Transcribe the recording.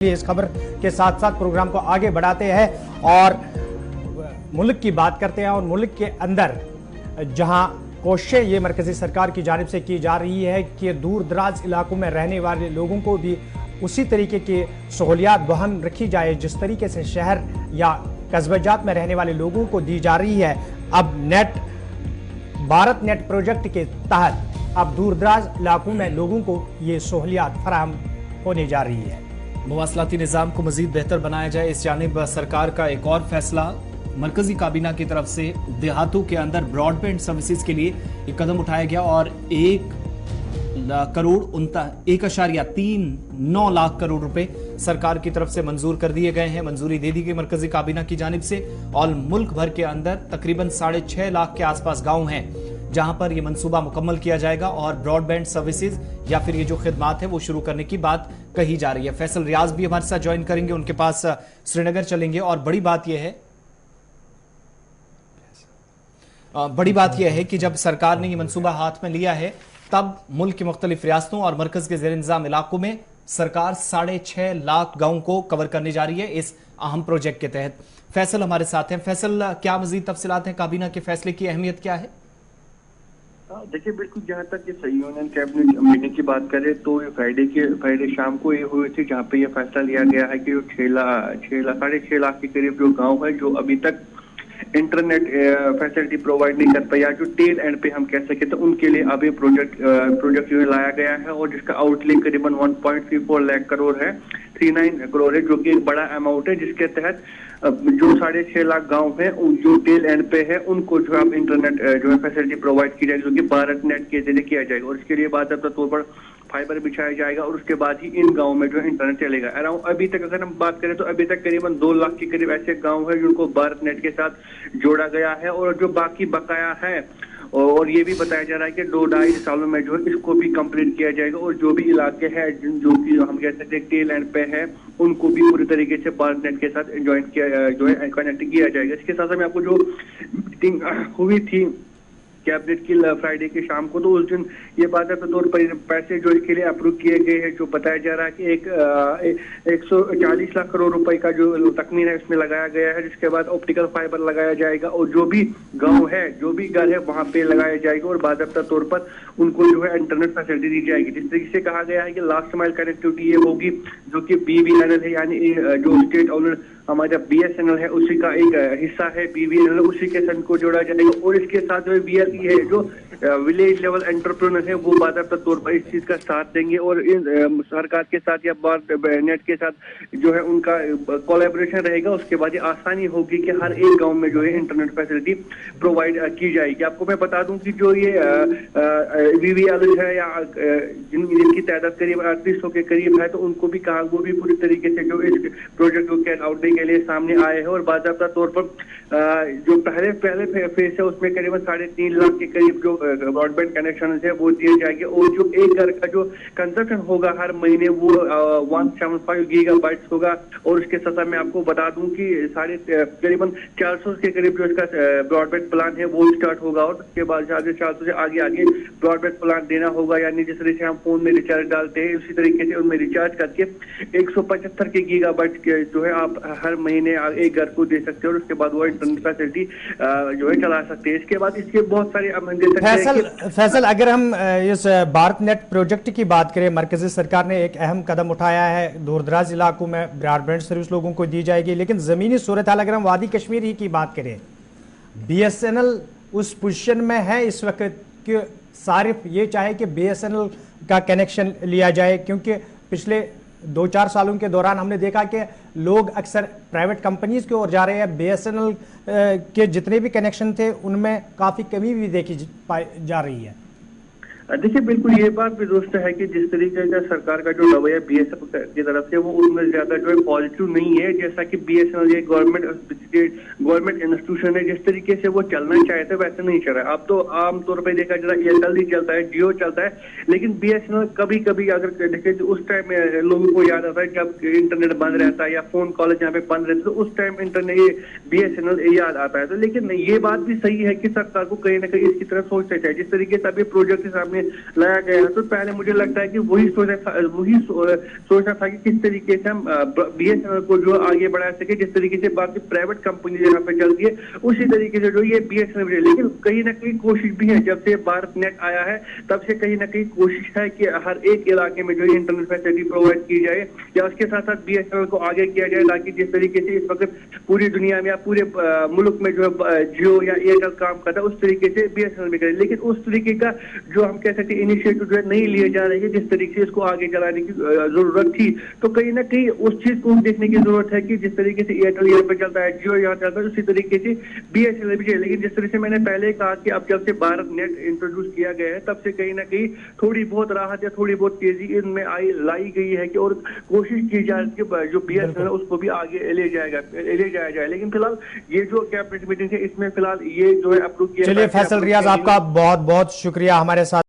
इस खबर के साथ साथ प्रोग्राम को आगे बढ़ाते हैं और मुल्क की बात करते हैं। और मुल्क के अंदर जहां कोशिशें ये मरकजी सरकार की जानिब से की जा रही है कि दूर दराज इलाकों में रहने वाले लोगों को भी उसी तरीके की सहूलियात बहाल रखी जाए जिस तरीके से शहर या कस्बजात में रहने वाले लोगों को दी जा रही है। अब भारत नेट प्रोजेक्ट के तहत अब दूर दराज इलाकों में लोगों को ये सहूलियात फराहम होने जा रही है। मवासलाती निज़ाम को मजीद बेहतर बनाया जाए, इस जानिब सरकार का एक और फैसला मरकजी काबीना की तरफ से देहातों के अंदर ब्रॉडबैंड सर्विसेज के लिए एक कदम उठाया गया और 1,39 लाख करोड़ रुपए सरकार की तरफ से मंजूर कर दिए गए हैं। मंजूरी दे दी गई मरकजी काबीना की जानिब से और मुल्क भर के अंदर तकरीबन 6.5 लाख के आसपास गांव हैं जहां पर यह मंसूबा मुकम्मल किया जाएगा और ब्रॉडबैंड सर्विसेज या फिर ये जो खिदमात है वो शुरू करने की बात कही जा रही है। फैसल रियाज भी हमारे साथ ज्वाइन करेंगे, उनके पास श्रीनगर चलेंगे। और बड़ी बात यह है कि जब सरकार ने ये मंसूबा हाथ में लिया है तब मुल्क की मुख्तलिफ रियासतों और मरकज के ज़ेर इंतज़ाम इलाकों में सरकार 6.5 लाख गांवों को कवर करने जा रही है इस अहम प्रोजेक्ट के तहत। फैसल हमारे साथ हैं। फैसल, क्या मजीद तफसीलात हैं, काबीना के फैसले की अहमियत क्या है? देखिए, बिल्कुल जहाँ तक ये यूनियन कैबिनेट मीटिंग की बात करें तो ये फ्राइडे शाम को ये हुई थी जहाँ पे ये फैसला लिया गया है कि जो 6.5 लाख के करीब जो गांव है जो अभी तक इंटरनेट फैसिलिटी प्रोवाइड नहीं कर पाया, जो टेल एंड पे हम कह सके तो उनके लिए अभी प्रोजेक्ट जो लाया गया है और जिसका आउटले करीबन 1.34 लाख करोड़ है, 39 करोड़ है, जो कि एक बड़ा अमाउंट है जिसके तहत जो 6.5 लाख गांव है जो टेल एंड पे है उनको जो है इंटरनेट जो है फैसिलिटी प्रोवाइड की जाएगी, जो कि भारत नेट के जरिए किया जाएगा और इसके लिए बाकायदा तौर पर फाइबर बिछाया जाएगा और उसके बाद ही इन गांवों में जो इंटरनेट चलेगा। अराउंड अभी तक अगर हम बात करें तो अभी तक करीबन 2 लाख के करीब ऐसे गांव है जिनको भारत नेट के साथ जोड़ा गया है और जो बाकी बकाया है और ये भी बताया जा रहा है कि 2-2.5 सालों में जो है इसको भी कंप्लीट किया जाएगा और जो भी इलाके हैं जो कि हम कह सकते हैं टेल एंड पे है उनको भी पूरी तरीके से भारत नेट के साथ ज्वाइन किया जो है कनेक्ट किया जाएगा। इसके साथ में आपको जो मीटिंग हुई थी कैबिनेट की फ्राइडे की शाम को तो उस दिन ये बाकायदा तौर पर पैसे जो इसके लिए अप्रूव किए गए हैं, जो बताया जा रहा है कि 140 लाख करोड़ रुपए का जो तखमीन है इसमें लगाया गया है, जिसके बाद ऑप्टिकल फाइबर लगाया जाएगा और जो भी गांव है जो भी घर है वहां पे लगाया जाएगा और बाकायदा तौर पर उनको जो है इंटरनेट फैसिलिटी दी जाएगी। जिस तरीके से कहा गया है कि लास्ट माइल कनेक्टिविटी ये होगी जो कि BVNL है, यानी जो स्टेट ओनर हमारा BSNL है उसी का एक हिस्सा है BVNL, उसी के संग को जोड़ा जाएगा और इसके साथ जो BLE है जो विलेज लेवल एंटरप्रेन्योर है वो बाकायदा तौर पर इस चीज का साथ देंगे और इन सरकार के साथ या भारत नेट के साथ जो है उनका कोलैबोरेशन रहेगा। उसके बाद ये आसानी होगी कि हर एक गांव में जो है इंटरनेट फैसिलिटी प्रोवाइड की जाएगी। आपको मैं बता दूं कि जो ये VVL है या जिनकी तादाद करीब 3800 के करीब है तो उनको भी कहा वो भी पूरी तरीके से जो इस प्रोजेक्ट को कैट आउट के लिए सामने आए हैं और बाकायदा तौर पर जो पहले फेज है उसमें करीबन 3.5 लाख के करीब जो ब्रॉडबैंड कनेक्शन है वो दिए जाएंगे और जो एक घर का जो कंजप्शन होगा हर महीने वो 175 गीगाबाइट्स होगा। और उसके साथ मैं आपको बता दूं कि करीबन 400 के करीब जो इसका ब्रॉडबैंड प्लान है वो स्टार्ट होगा और उसके बाद 400 से आगे ब्रॉडबैंड प्लान देना होगा, यानी जिस तरीके से हम फोन में रिचार्ज डालते हैं उसी तरीके से उनमें रिचार्ज करके 175 के गीगाबाइट के जो है आप हर महीने एक घर को दे सकते हैं और उसके बाद वो इंटरनेट फैसिलिटी जो है चला सकते हैं। इसके बाद इसके बहुत सारे फैसल, अगर हम इस भारत नेट प्रोजेक्ट की बात करें, मरकजी सरकार ने एक अहम कदम उठाया है, दूर दराज इलाकों में ब्रॉडबैंड सर्विस लोगों को दी जाएगी, लेकिन जमीनी सूरत हाल अगर हम वादी कश्मीर ही की बात करें, BSNL उस पोजीशन में है इस वक्त कि सारिफ ये चाहे कि BSNL का कनेक्शन लिया जाए, क्योंकि पिछले 2-4 सालों के दौरान हमने देखा कि लोग अक्सर प्राइवेट कंपनीज की ओर जा रहे हैं। BSNL के जितने भी कनेक्शन थे उनमें काफ़ी कमी भी देखी जा रही है। देखिए, बिल्कुल ये बात भी दोस्त है कि जिस तरीके का सरकार का जो रवैया BSNL की तरफ से वो उनमें ज्यादा जो है पॉजिटिव नहीं है, जैसा कि BSNL ये गवर्नमेंट इंस्टीट्यूशन है, जिस तरीके से वो चलना चाहते वैसे नहीं चल रहा है। अब तो आमतौर पर देखा जा रहा है एयरटेल ही चलता है, जियो चलता है, लेकिन BSNL कभी कभी अगर देखे तो उस टाइम लोगों को याद आता है जब इंटरनेट बंद रहता है या फोन कॉल यहाँ पे बंद रहता है तो उस टाइम इंटरनेट ये BSNL याद आता है। तो लेकिन ये बात भी सही है कि सरकार को कहीं ना कहीं इसकी तरफ सोचना चाहिए। जिस तरीके से अभी प्रोजेक्ट के सामने में लाया गया है, तो पहले मुझे लगता है कि वही सोचना था कि किस तरीके से हम BSNL को जो आगे बढ़ा सके, जिस तरीके से बाकी प्राइवेट कंपनी यहाँ पे चलती है उसी तरीके से जो ये BSNL। लेकिन कहीं ना कहीं कोशिश भी है, जब से भारत नेट आया है तब से कहीं ना कहीं कोशिश है कि हर एक इलाके में जो इंटरनेट फैसिलिटी प्रोवाइड की जाए, या उसके साथ साथ BSNL को आगे किया जाए, ताकि जिस तरीके से इस वक्त पूरी दुनिया में या पूरे मुल्क में जो जियो या एयरटेल काम करता है उस तरीके से BSNL भी करे। लेकिन उस तरीके का जो हम कह सकते हैं इनिशिएटिव जो है नहीं लिए जा रहे हैं जिस तरीके से इसको आगे चलाने की जरूरत थी। तो कहीं ना कहीं उस चीज को देखने की जरूरत है कि जिस तरीके से एयरटेल यहाँ पे चलता है, जियो यहाँ चलता है, उसी तरीके से BSNL भी चाहिए। लेकिन जिस तरह से मैंने पहले कहा कि अब जब से भारत नेट इंट्रोड्यूस किया गया है तब से कहीं ना कहीं थोड़ी बहुत राहत या थोड़ी बहुत तेजी इनमें लाई गई है कि और कोशिश की जाए कि जो BSNL है उसको भी आगे ले जाया जाए। लेकिन फिलहाल ये जो कैबिनेट मीटिंग है इसमें फिलहाल ये जो है अप्रूव किया। चलिए फैसल रियाज, आपका बहुत बहुत शुक्रिया हमारे साथ